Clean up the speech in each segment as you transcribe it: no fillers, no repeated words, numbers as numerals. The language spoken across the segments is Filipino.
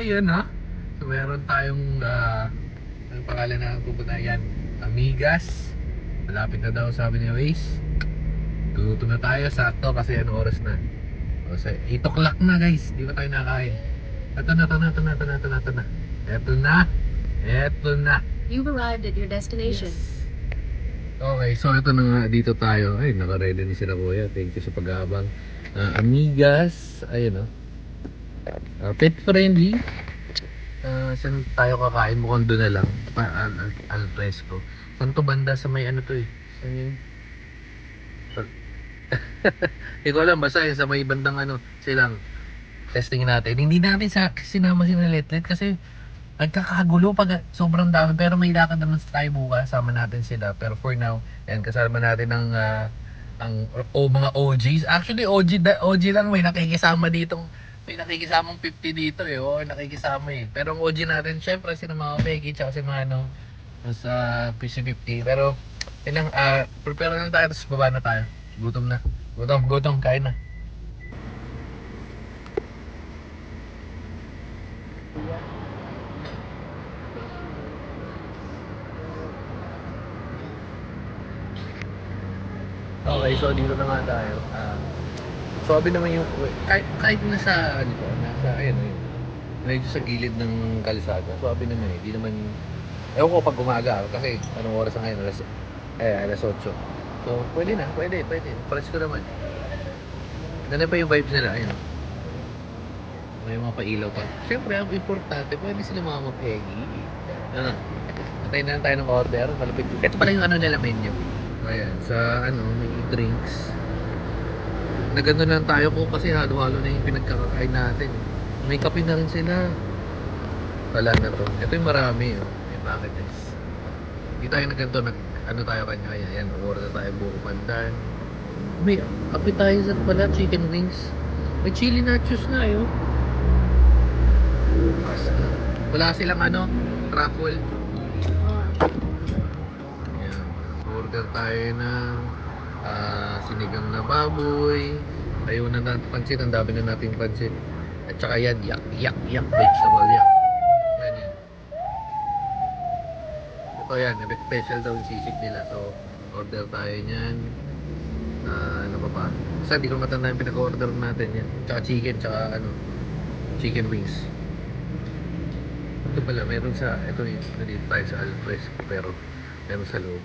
Yun ha. So meron tayong ang pangalan na pupunta yan, Amigas. Malapit na daw sabi ni Waze. Tuto na tayo, sakto kasi anong oras na. O sa 8 o'clock na guys, di ba tayo nakain? Ito na, ito na, ito na, ito na, ito na, ito na. Ito na, ito na. You've arrived at your destination. Yes. Okay, so ito na nga, dito tayo. Ay, naka-ready na sila kuya. Thank you sa pag-aabang. Amigas, ayun o. Pet friendly. Saan tayo kakain? Mukhang doon na lang. Al fresco. Saan to banda sa may ano to eh? Saan yun? Hindi ko alam, basta yun sa may bandang ano, silang testing natin. Hindi natin sinama si Letlet kasi nagkakagulo pag sobrang dami. Pero may lakad naman tayo bukas, sama natin sila. Pero for now, yan, kasama natin mga OGs. Actually, OG lang may nakikisama dito. May nakikisamang 50 dito eh. Oo, nakikisama eh. Pero ang OG natin, syempre, sila mga Peggy, tsaka si Mano sa PC50. Pero, yun lang, prepare lang tayo, tapos baba na tayo. Gutom na. Gutom, kain na. Okay, so dito na nga tayo. Sabi naman yung, kahit nasa, ano ko, nasa, ayun, ayun, medyo sa gilid ng kalsada. Sabi naman eh, di naman, ewan ko pag umaga, kasi anong oras na ngayon, alas 8. So, pwede na, pwede. Pares ko naman. Ganun pa yung vibes nila, ayun. May mga pailaw pa. Siyempre, ang importante, pwede sila mga mapegi. Ano, antayin na lang tayo ng order, malapit. Ito pala yung ano nila menu. Ayan, sa ano, may drinks. Nagano lang tayo ko kasi halo-halo na yung pinagkakakain natin. May kape na rin sila. Wala na to. Ito yung marami, oh. May bucket ice. Hindi tayo nagganto, ano tayo kanya-kanya. Ayan, order tayo buko pandan. May appetizer pala, chicken wings. May chili nachos na, eh, oh. Wala silang ano, truffle. Ayan, order tayo ng sinigang na baboy. Ayaw na natin pansit, ang dami na natin pansit. At saka yan, yak, vegetable yak. Yan yan. Ito yan, special daw yung sisig nila. So, order tayo niyan. Ano pa pa? Basta di ko matanda yung pinag-order natin yan. Tsaka chicken, tsaka ano, chicken wings. Ito pala, meron sa, ito yung, dito tayo sa Alfresco, pero meron sa loob.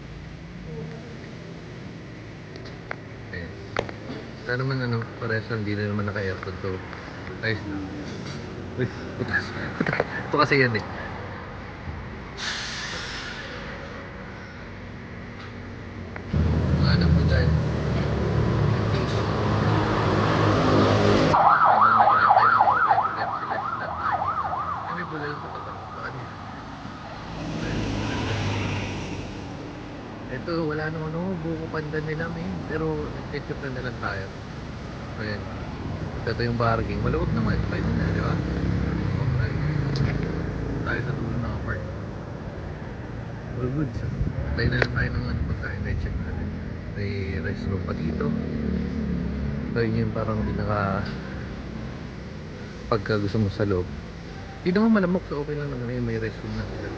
Ayan. Sana naman ano, parehas lang, hindi na naman naka-aircon to. Ayos na. Uy, butas. Ito kasi yan eh. Ano po dyan? May bulay ko ito. Ito, wala naman ako, buko pandan nila may. Pero nag-ketchup na lang tayo. Ayan. Ito yung parking. Maluwag naman. Pwede na, di ba? Okay. Tayo sa dulo ng apart. All good. Tayo na lang tayo ng ano pagkain. I-check natin. May restroom pa dito. So yun yung parang pinaka pagka gusto mo sa loob. Hindi naman malamok. So okay lang naman. May restroom na sila.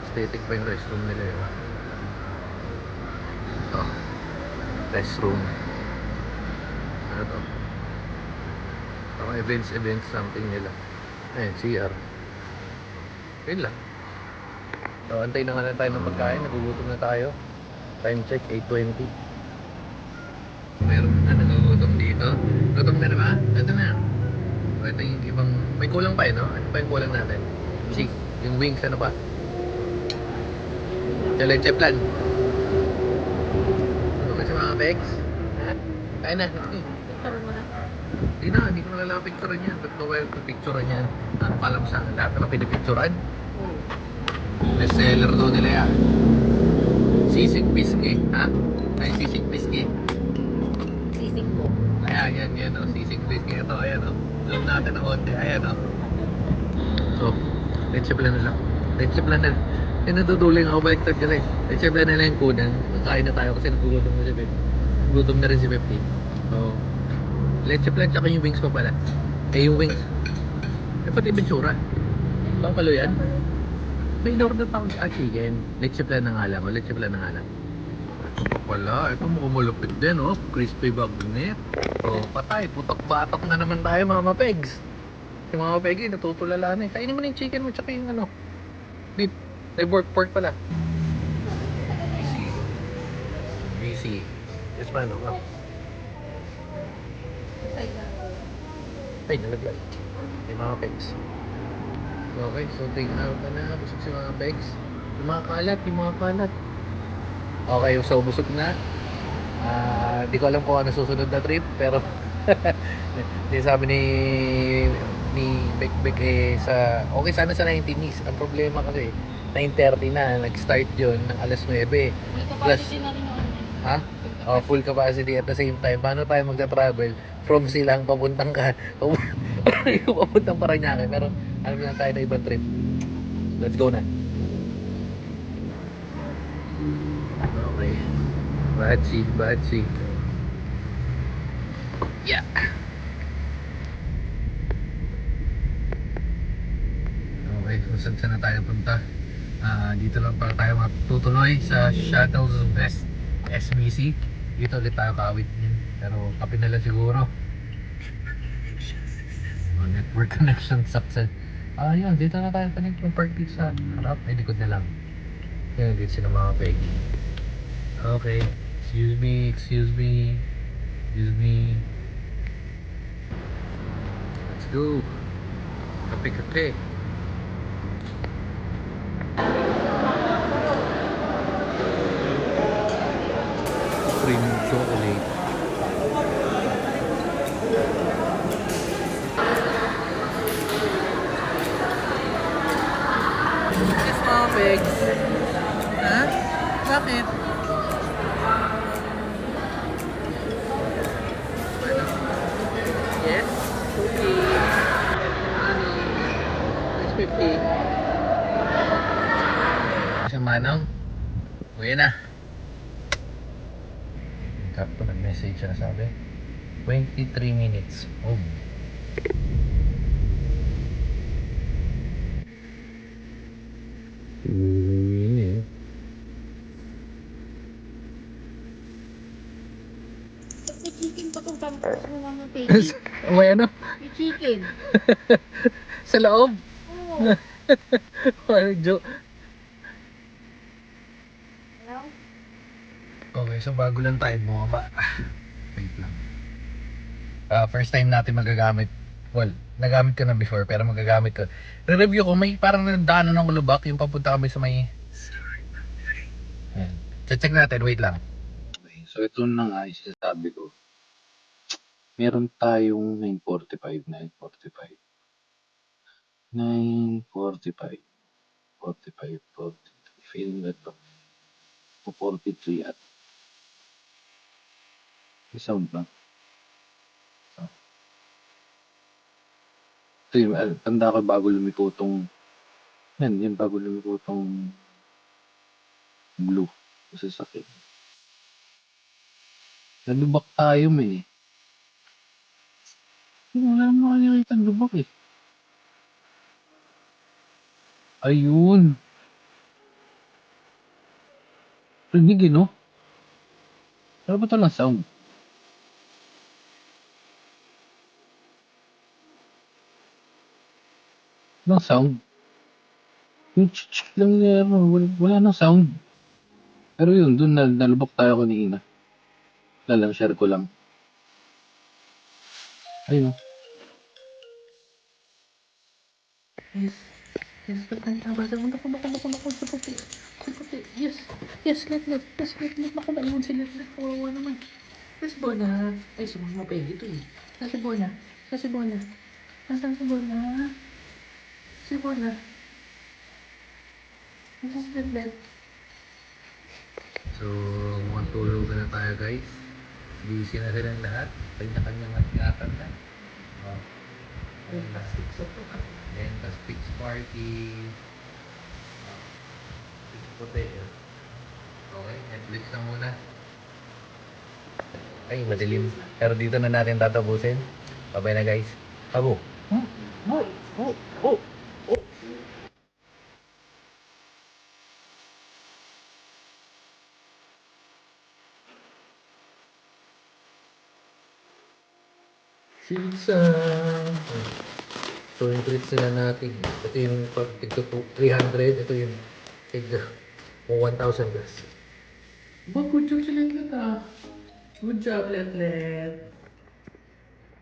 Aesthetic pa yung restroom nila yun. Ito. Restroom. Ano to? Parang events something nila. Ayun, CR. Yun lang. So, antay na nga lang tayo ng pagkain. Nagugutom na tayo. Time check, 8:20. Meron na nagugutom dito. Gutom ka na ba? Ito na. So, ito yung ibang... May kulang pa eh, no? Ano pa yung kulang natin? Yung wings, ano pa? Yung leche plan. Ano kasi mga pegs? Ha? Kain na. Picture mo na. Hindi ko nalala picturean yan. Ba't ko picturean yan? Ano pa alam sa lahat na pinipicturean? Best seller daw nila yan. Sisig biscuit, ha? Ay, sisig biscuit. Sisig mo. Ayan, yan, o. Sisig biscuit. Ito, ayan, o. Zoom natin ng konti. Ayan, o. So, leche plan na lang. Leche plan na lang. Naduduling ako baliktad kasi. Leche plan na lang yung kunan. Kain na tayo kasi nagugutom na si Pep. Gutom na rin si Pep. So, leche plan tsaka yung wings pa pala. Eh, yung wings. Ito pati bitsura. Papalo yan. May in-order pa ako chicken. Leche plan na nga lang. O, leche plan na nga lang. Ito pala. Ito mukhang malupit din, oh. Crispy bagnet. Oh, patay. Putok-batok na naman tayo, Mama Pegs. Si Mama Peggy, natutulala na eh. Kainin mo na yung chicken mo, tsaka yung ano. Beef. May pork pala. Easy. Yes, man. Oh. Ay, nalaglag. May Mama Pegs. Okay, so take out na. Busog si Mama Pegs. Yung mga kalat. Okay, so busog na. Di ko alam kung ano susunod na trip, pero di sabi ni Bekbek eh okay sana sa 19 East. Ang problema kasi 9:30 na nag-start 'yon ng alas 9. Plus ha? Oh, full capacity at the same time. Paano tayo magta-travel from Silang papuntang papuntang Parañaque, pero alam lang tayo na ibang trip. Let's go na. Okay. Bad seat. Yeah. Okay, so saan na tayo punta? Dito lang para tayo matutuloy sa Shuttles West SBC. Dito ulit tayo kawit. Pero kape na lang siguro. Network connection success. Yun, dito na tayo park dito sa harap. Ay, likod na lang. Yan, dito sila mga Peggy. Okay, excuse me. Let's go. Kape. Cream chocolate. Yes, mga Pegs. Ha? Bakit? Yes? Okay. Ano? 650. Sa Manong? Uwi na. Tapos nag-message siya, sabi 23 minutes. Oh. May chicken pa itong pampers mo, Mama Peggy. May ano? May chicken. Sa loob? Oo. Parang joke. Hello? Okay, so bago lang tayo bumaba. Wait lang. First time natin magagamit. Well, nagamit ko na before pero magagamit ko. Re-review ko, may parang nadaanan ng lubak yung papunta kami sa may... Ayan. Check natin, wait lang. Okay, so ito na nga yung sinasabi ko. Meron tayong 9:45. 40. Feeling na ito. 43 at may sound lang. Ito yung, tanda ko bago lumiko tong, yan bago lumiko tong blue. Sa sakit. Nalubak tayo may. Wala naman nakikita ang lubak eh. Ayun. Rinig eh, no? Ano ba ito lang sound? Walang sound. Yung tsk lang niya, wala nang sound. Pero yun, dun nalubak tayo kanina. Wala lang, share ko lang. Ayun. Yes, basta mo naku, sa puti. Yes, naku, naiwan si Letlet, kawawa naman. Nasa bola. Ay, si Mama Peggy ito eh. Nasa bola. Nasaan si bola? Si bola. Nasa si Letlet. So, mukhang tulog na tayo guys. Busy na silang lahat. Kanya-kanyang at-ingatan na. Oh. Ayun, last week sa to. Then, tas fix party. Fix puti. Okay, Netflix na muna. Ay, madilim. Pero dito na natin tatapusin. Bye-bye na guys. Abo. Sisang. So, yung treats nila natin. Ito yung tigto 300. Ito yung tigto 1,000 plus. Ba, good job sila atlet ah. Good job, atlet.